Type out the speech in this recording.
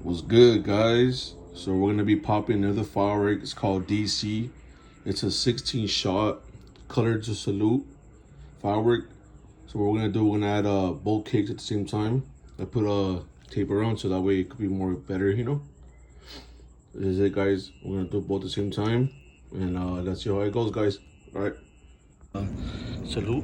What's good, guys? So we're gonna be popping another firework. It's called DC. It's a 16 shot color to salute firework. So what we're gonna do, we're gonna add both cakes at the same time. I put a tape around so that way it could be more better, you know. This is it, guys. We're gonna do both at the same time, and let's see how it goes, guys. All right. Salute.